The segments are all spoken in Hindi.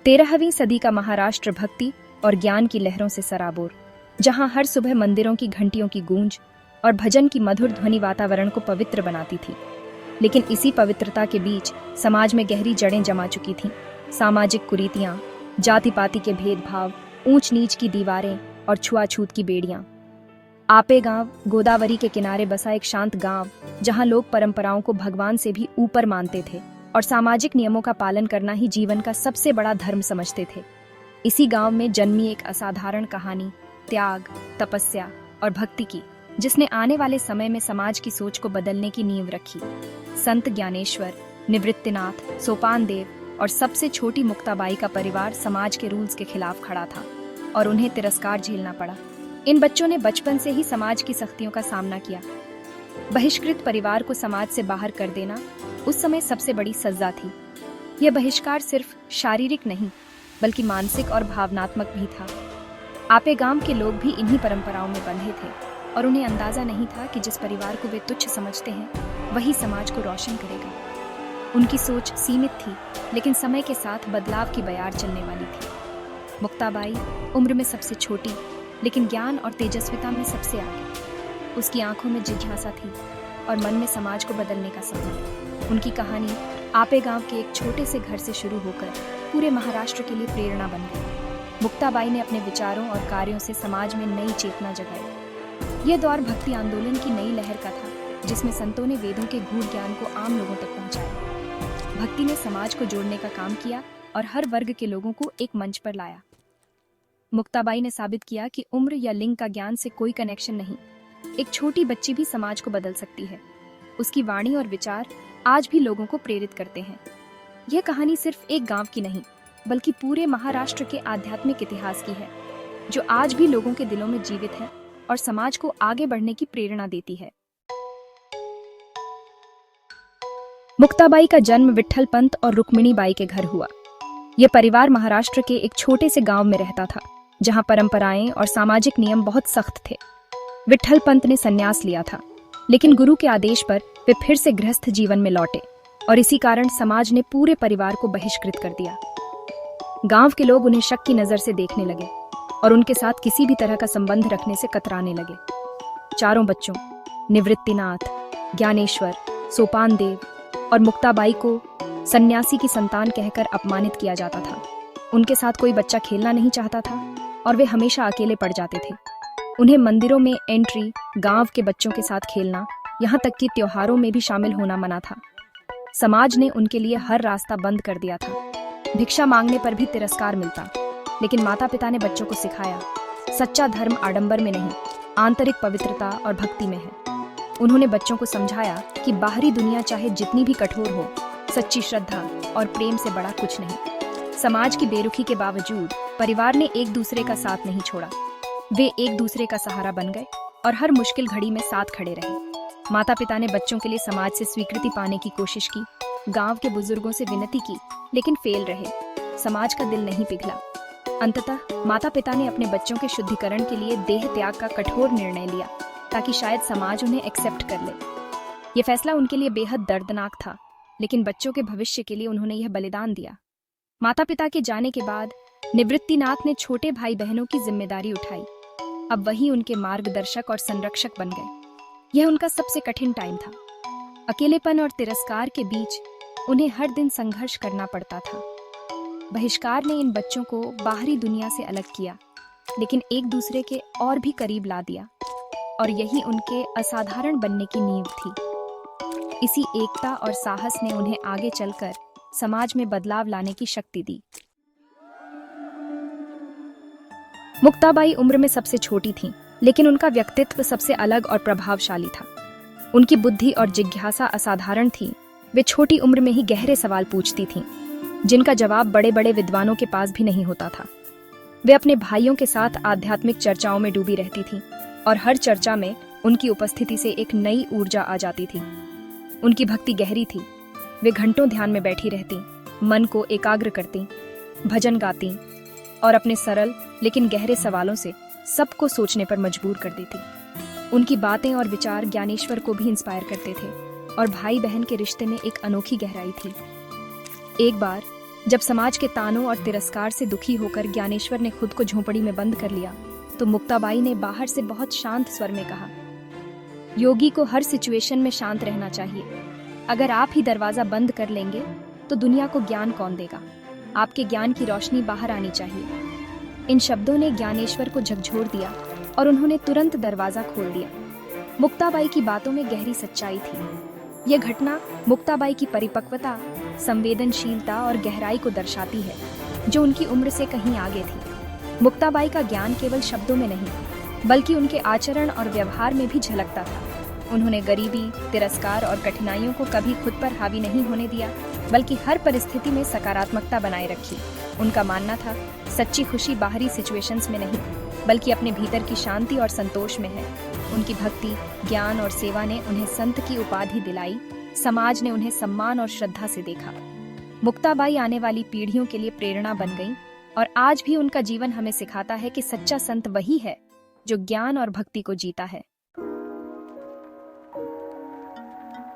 13वीं सदी का महाराष्ट्र भक्ति और ज्ञान की लहरों से सराबोर, जहां हर सुबह मंदिरों की घंटियों की गूंज और भजन की मधुर ध्वनि वातावरण को पवित्र बनाती थी। लेकिन इसी पवित्रता के बीच समाज में गहरी जड़ें जमा चुकी थीं। सामाजिक कुरीतियां, जाति पाति के भेदभाव, ऊंच नीच की दीवारें और छुआछूत की बेड़ियां। आपे गांव गोदावरी के किनारे बसा एक शांत गांव, जहां लोग परंपराओं को भगवान से भी ऊपर मानते थे और सामाजिक नियमों का पालन करना ही जीवन का सबसे बड़ा धर्म समझते थे। इसी गांव में जन्मी एक असाधारण कहानी त्याग, तपस्या और भक्ति की, जिसने आने वाले समय में समाज की सोच को बदलने की नींव रखी। संत ज्ञानेश्वर, निवृत्तिनाथ, सोपान देव और सबसे छोटी मुक्ताबाई का परिवार समाज के रूल्स के खिलाफ खड़ा था और उन्हें तिरस्कार झेलना पड़ा। इन बच्चों ने बचपन से ही समाज की सख्तियों का सामना किया। बहिष्कृत परिवार को समाज से बाहर कर देना उस समय सबसे बड़ी सजा थी। यह बहिष्कार सिर्फ शारीरिक नहीं बल्कि मानसिक और भावनात्मक भी था। आपे गांव के लोग भी इन्हीं परंपराओं में बंधे थे और उन्हें अंदाजा नहीं था कि जिस परिवार को वे तुच्छ समझते हैं वही समाज को रोशन करेगा। उनकी सोच सीमित थी, लेकिन समय के साथ बदलाव की बयार चलने वाली थी। मुक्ताबाई उम्र में सबसे छोटी, लेकिन ज्ञान और तेजस्विता में सबसे आगे। उसकी आंखों में जिज्ञासा थी और मन में समाज को बदलने का सपना। उनकी कहानी आपे गांव के एक छोटे से घर से शुरू होकर पूरे महाराष्ट्र के लिए प्रेरणा बन गई। मुक्ताबाई ने अपने विचारों और कार्यों से समाज में नई चेतना जगाई। यह दौर भक्ति आंदोलन की नई लहर का था, जिसमें संतों ने वेदों के गूढ़ ज्ञान को आम लोगों तक पहुंचाया। भक्ति ने समाज को जोड़ने का काम किया और हर वर्ग के लोगों को एक मंच पर लाया। मुक्ताबाई ने साबित किया कि उम्र या लिंग का ज्ञान से कोई कनेक्शन नहीं। एक छोटी बच्ची भी समाज को बदल सकती है। उसकी वाणी और विचार आज भी लोगों को प्रेरित करते हैं। यह कहानी सिर्फ एक गांव की नहीं, बल्कि पूरे महाराष्ट्र के आध्यात्मिक इतिहास की है, जो आज भी लोगों के दिलों में जीवित है और समाज को आगे बढ़ने की प्रेरणा देती है। मुक्ताबाई का जन्म विट्ठल पंत और रुक्मिणी बाई के घर हुआ। यह परिवार महाराष्ट्र के एक छोटे से गांव में रहता था, जहां परंपराएं और सामाजिक नियम बहुत सख्त थे। विट्ठल पंत ने संन्यास लिया था, लेकिन गुरु के आदेश पर वे फिर से गृहस्थ जीवन में लौटे और इसी कारण समाज ने पूरे परिवार को बहिष्कृत कर दिया। गांव के लोग उन्हें शक की नजर से देखने लगे और उनके साथ किसी भी तरह का संबंध रखने से कतराने लगे। चारों बच्चों निवृत्तिनाथ, ज्ञानेश्वर, सोपान देव और मुक्ताबाई को सन्यासी की संतान कहकर अपमानित किया जाता था। उनके साथ कोई बच्चा खेलना नहीं चाहता था और वे हमेशा अकेले पड़ जाते थे। उन्हें मंदिरों में एंट्री, गांव के बच्चों के साथ खेलना, यहाँ तक कि त्योहारों में भी शामिल होना मना था। समाज ने उनके लिए हर रास्ता बंद कर दिया था। भिक्षा मांगने पर भी तिरस्कार मिलता, लेकिन माता पिता ने बच्चों को सिखाया, सच्चा धर्म आडंबर में नहीं, आंतरिक पवित्रता और भक्ति में है। उन्होंने बच्चों को समझाया कि बाहरी दुनिया चाहे जितनी भी कठोर हो, सच्ची श्रद्धा और प्रेम से बड़ा कुछ नहीं। समाज की बेरुखी के बावजूद परिवार ने एक दूसरे का साथ नहीं छोड़ा। वे एक दूसरे का सहारा बन गए और हर मुश्किल घड़ी में साथ खड़े रहे। माता पिता ने बच्चों के लिए समाज से स्वीकृति पाने की कोशिश की, गांव के बुजुर्गों से विनती की, लेकिन फेल रहे। समाज का दिल नहीं पिघला। अंततः माता पिता ने अपने बच्चों के शुद्धिकरण के लिए देह त्याग का कठोर निर्णय लिया, ताकि शायद समाज उन्हें एक्सेप्ट कर ले। यह फैसला उनके लिए बेहद दर्दनाक था, लेकिन बच्चों के भविष्य के लिए उन्होंने यह बलिदान दिया। माता पिता के जाने के बाद निवृत्तिनाथ ने छोटे भाई बहनों की जिम्मेदारी उठाई। अब वही उनके मार्गदर्शक और संरक्षक बन गए। यह उनका सबसे कठिन टाइम था। अकेलेपन और तिरस्कार के बीच उन्हें हर दिन संघर्ष करना पड़ता था। बहिष्कार ने इन बच्चों को बाहरी दुनिया से अलग किया, लेकिन एक दूसरे के और भी करीब ला दिया, और यही उनके असाधारण बनने की नींव थी। इसी एकता और साहस ने उन्हें आगे चलकर समाज में बदलाव लाने की शक्ति दी। मुक्ताबाई उम्र में सबसे छोटी थीं, लेकिन उनका व्यक्तित्व सबसे अलग और प्रभावशाली था। उनकी बुद्धि और जिज्ञासा असाधारण थी। वे छोटी उम्र में ही गहरे सवाल पूछती थीं, जिनका जवाब बड़े बड़े विद्वानों के पास भी नहीं होता था। वे अपने भाइयों के साथ आध्यात्मिक चर्चाओं में डूबी रहती थीं और हर चर्चा में उनकी उपस्थिति से एक नई ऊर्जा आ जाती थी। उनकी भक्ति गहरी थी। वे घंटों ध्यान में बैठी रहती, मन को एकाग्र करती, भजन गाती और अपने सरल लेकिन गहरे सवालों से सबको सोचने पर मजबूर कर देती। उनकी बातें और विचार ज्ञानेश्वर को भी इंस्पायर करते थे और भाई बहन के रिश्ते में एक अनोखी गहराई थी। एक बार जब समाज के तानों और तिरस्कार से दुखी होकर ज्ञानेश्वर ने खुद को झोंपड़ी में बंद कर लिया तो मुक्ताबाई ने बाहर से बहुत शांत स्वर में कहा, योगी को हर सिचुएशन में शांत रहना चाहिए। अगर आप ही दरवाजा बंद कर लेंगे तो दुनिया को ज्ञान कौन देगा? आपके ज्ञान की रोशनी बाहर आनी चाहिए। इन शब्दों ने ज्ञानेश्वर को झकझोर दिया और उन्होंने तुरंत दरवाजा खोल दिया। मुक्ताबाई की बातों में गहरी सच्चाई थी। यह घटना मुक्ताबाई की परिपक्वता, संवेदनशीलता और गहराई को दर्शाती है, जो उनकी उम्र से कहीं आगे थी। मुक्ताबाई का ज्ञान केवल शब्दों में नहीं, बल्कि उनके आचरण और व्यवहार में भी झलकता था। उन्होंने गरीबी, तिरस्कार और कठिनाइयों को कभी खुद पर हावी नहीं होने दिया, बल्कि हर परिस्थिति में सकारात्मकता बनाए रखी। उनका मानना था, सच्ची खुशी बाहरी सिचुएशंस में नहीं, बल्कि अपने भीतर की शांति और संतोष में है। उनकी भक्ति, ज्ञान और सेवा ने उन्हें संत की उपाधि दिलाई। समाज ने उन्हें सम्मान और श्रद्धा से देखा। मुक्ताबाई आने वाली पीढ़ियों के लिए प्रेरणा बन गईं और आज भी उनका जीवन हमें सिखाता है कि सच्चा संत वही है जो ज्ञान और भक्ति को जीता है।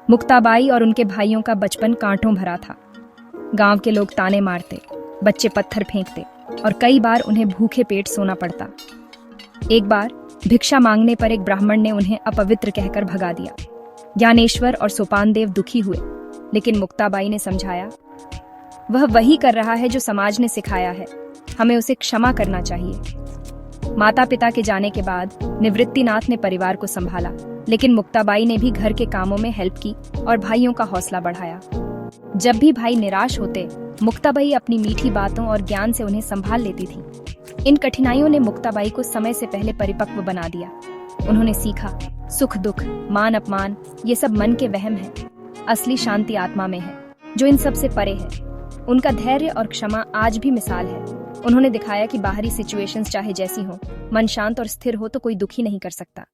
मुक्ताबाई और उनके भाइयों का बचपन कांटों भरा था। गांव के लोग ताने मारते, बच्चे पत्थर फेंकते और कई बार उन्हें भूखे पेट सोना पड़ता। एक बार भिक्षा मांगने पर एक ब्राह्मण ने उन्हें अपवित्र कहकर भगा दिया। ज्ञानेश्वर और सोपानदेव दुखी हुए, लेकिन मुक्ताबाई ने समझाया, वह वही कर रहा है जो समाज ने सिखाया है, हमें उसे क्षमा करना चाहिए। माता पिता के जाने के बाद निवृत्तिनाथ ने परिवार को संभाला, लेकिन मुक्ताबाई ने भी घर के कामों में हेल्प की और भाइयों का हौसला बढ़ाया। जब भी भाई निराश होते, मुक्ताबाई अपनी मीठी बातों और ज्ञान से उन्हें संभाल लेती थी। इन कठिनाइयों ने मुक्ताबाई को समय से पहले परिपक्व बना दिया। उन्होंने सीखा, सुख दुख, मान अपमान, ये सब मन के वहम है। असली शांति आत्मा में है, जो इन सब से परे है। उनका धैर्य और क्षमा आज भी मिसाल है। उन्होंने दिखाया कि बाहरी सिचुएशंस चाहे जैसी हो, मन शांत और स्थिर हो तो कोई दुखी नहीं कर सकता।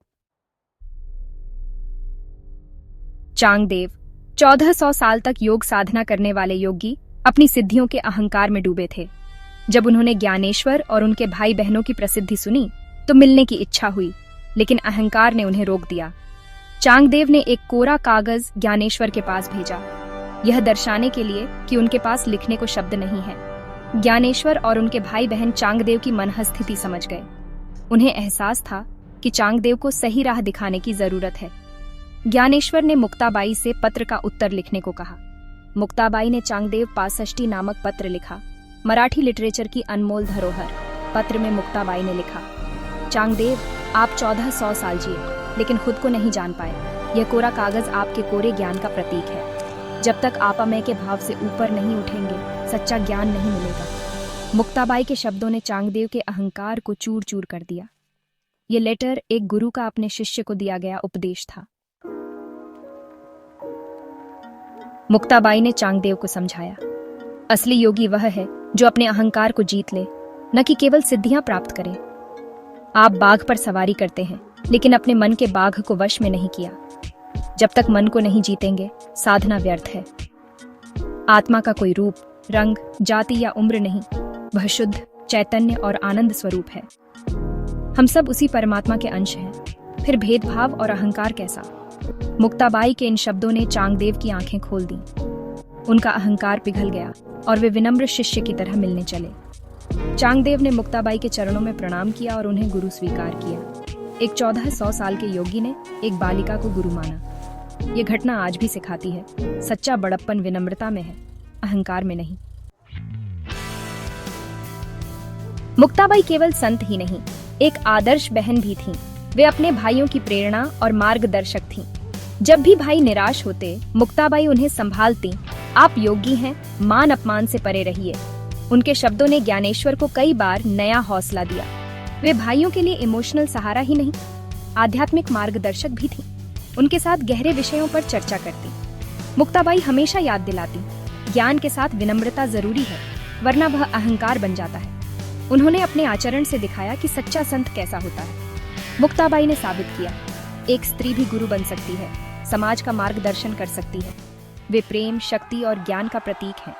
चांगदेव 1400 साल तक योग साधना करने वाले योगी अपनी सिद्धियों के अहंकार में डूबे थे। जब उन्होंने ज्ञानेश्वर और उनके भाई बहनों की प्रसिद्धि सुनी तो मिलने की इच्छा हुई, लेकिन अहंकार ने उन्हें रोक दिया। चांगदेव ने एक कोरा कागज ज्ञानेश्वर के पास भेजा, यह दर्शाने के लिए कि उनके पास लिखने को शब्द नहीं है। ज्ञानेश्वर और उनके भाई बहन चांगदेव की मनःस्थिति समझ गए। उन्हें एहसास था कि चांगदेव को सही राह दिखाने की जरूरत है। ज्ञानेश्वर ने मुक्ताबाई से पत्र का उत्तर लिखने को कहा। मुक्ताबाई ने चांगदेव 65 नामक पत्र लिखा, मराठी लिटरेचर की अनमोल धरोहर। पत्र में मुक्ताबाई ने लिखा, चांगदेव, आप 1400 साल जिए, लेकिन खुद को नहीं जान पाए। यह कोरा कागज आपके कोरे ज्ञान का प्रतीक है। जब तक आप मैं के भाव से ऊपर नहीं उठेंगे, सच्चा ज्ञान नहीं मिलेगा। मुक्ताबाई के शब्दों ने चांगदेव के अहंकार को चूर चूर कर दिया। ये लेटर एक गुरु का अपने शिष्य को दिया गया उपदेश था। मुक्ताबाई ने चांगदेव को समझाया, असली योगी वह है जो अपने अहंकार को जीत ले, न कि केवल सिद्धियां प्राप्त करे। आप बाघ पर सवारी करते हैं, लेकिन अपने मन के बाघ को वश में नहीं किया। जब तक मन को नहीं जीतेंगे, साधना व्यर्थ है। आत्मा का कोई रूप, रंग, जाति या उम्र नहीं, वह शुद्ध, चैतन्य और आनंद स्वरूप है। हम सब उसी परमात्मा के अंश हैं, फिर भेदभाव और अहंकार कैसा? मुक्ताबाई के इन शब्दों ने चांगदेव की आंखें खोल दी। उनका अहंकार पिघल गया और वे विनम्र शिष्य की तरह मिलने चले। चांगदेव ने मुक्ताबाई के चरणों में प्रणाम किया और उन्हें गुरु स्वीकार किया। एक 1400 साल के योगी ने एक बालिका को गुरु माना। ये घटना आज भी सिखाती है, सच्चा बड़प्पन विनम्रता में है, अहंकार में नहीं। मुक्ताबाई केवल संत ही नहीं, एक आदर्श बहन भी थीं। वे अपने भाइयों की प्रेरणा और मार्गदर्शक थीं। जब भी भाई निराश होते, मुक्ताबाई उन्हें संभालती। आप योगी हैं, मान अपमान से परे रहिए। उनके शब्दों ने ज्ञानेश्वर को कई बार नया हौसला दिया। वे भाइयों के लिए इमोशनल सहारा ही नहीं, आध्यात्मिक मार्गदर्शक भी थीं। उनके साथ गहरे विषयों पर चर्चा करती। मुक्ताबाई हमेशा याद दिलाती, ज्ञान के साथ विनम्रता जरूरी है, वरना वह अहंकार बन जाता है। उन्होंने अपने आचरण से दिखाया कि सच्चा संत कैसा होता है। मुक्ताबाई ने साबित किया, एक स्त्री भी गुरु बन सकती है, समाज का मार्गदर्शन कर सकती है। वे प्रेम, शक्ति और ज्ञान का प्रतीक हैं।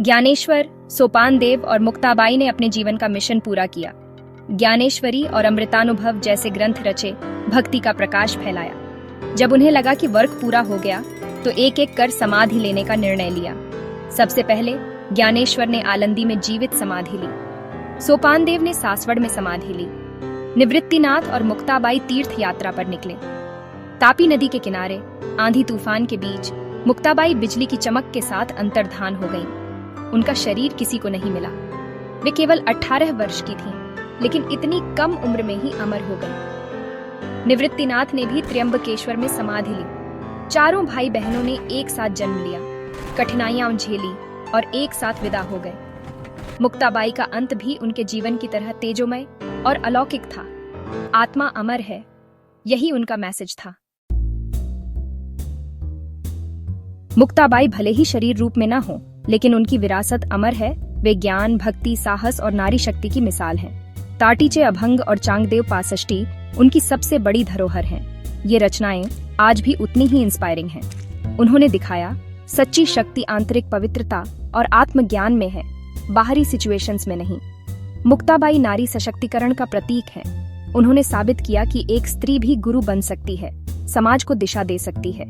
ज्ञानेश्वर, सोपानदेव और मुक्ताबाई ने अपने जीवन का मिशन पूरा किया। ज्ञानेश्वरी और अमृतानुभव जैसे ग्रंथ रचे, भक्ति का प्रकाश फैलाया। जब उन्हें लगा कि वर्क पूरा हो गया, तो एक एक कर समाधि लेने का निर्णय लिया। सबसे पहले ज्ञानेश्वर ने आलंदी में जीवित समाधि ली, सोपानदेव ने सासवड़ में समाधि ली, निवृत्तिनाथ और मुक्ताबाई तीर्थ यात्रा पर निकले। तापी नदी के किनारे आंधी तूफान के बीच मुक्ताबाई बिजली की चमक के साथ अंतर्धान हो गईं। उनका शरीर किसी को नहीं मिला। वे केवल 18 वर्ष की थीं, लेकिन इतनी कम उम्र में ही अमर हो गईं। निवृत्तिनाथ ने भी त्र्यंबकेश्वर में समाधि ली। चारों भाई बहनों ने एक साथ जन्म लिया, कठिनाइयां झेली और एक साथ विदा हो गए। मुक्ताबाई का अंत भी उनके जीवन की तरह तेजोमय और अलौकिक था। आत्मा अमर है, यही उनका मैसेज था। मुक्ताबाई भले ही शरीर रूप में ना हो, लेकिन उनकी विरासत अमर है। वे ज्ञान, भक्ति, साहस और नारी शक्ति की मिसाल हैं। ताटीचे अभंग और चांगदेव पासष्टी उनकी सबसे बड़ी धरोहर हैं। ये रचनाएं आज भी उतनी ही इंस्पायरिंग हैं। उन्होंने दिखाया सच्ची शक्ति आंतरिक पवित्रता और आत्मज्ञान में है, बाहरी सिचुएशंस में नहीं। मुक्ताबाई नारी सशक्तिकरण का प्रतीक है। उन्होंने साबित किया कि एक स्त्री भी गुरु बन सकती है, समाज को दिशा दे सकती है।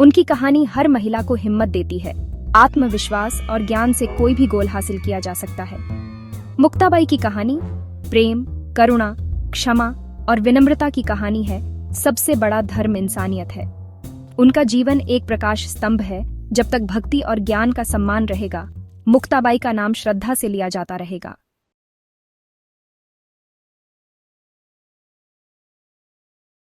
उनकी कहानी हर महिला को हिम्मत देती है। आत्मविश्वास और ज्ञान से कोई भी गोल हासिल किया जा सकता है। मुक्ताबाई की कहानी प्रेम, करुणा, क्षमा और विनम्रता की कहानी है। सबसे बड़ा धर्म इंसानियत है। उनका जीवन एक प्रकाश स्तंभ है। जब तक भक्ति और ज्ञान का सम्मान रहेगा, मुक्ताबाई का नाम श्रद्धा से लिया जाता रहेगा।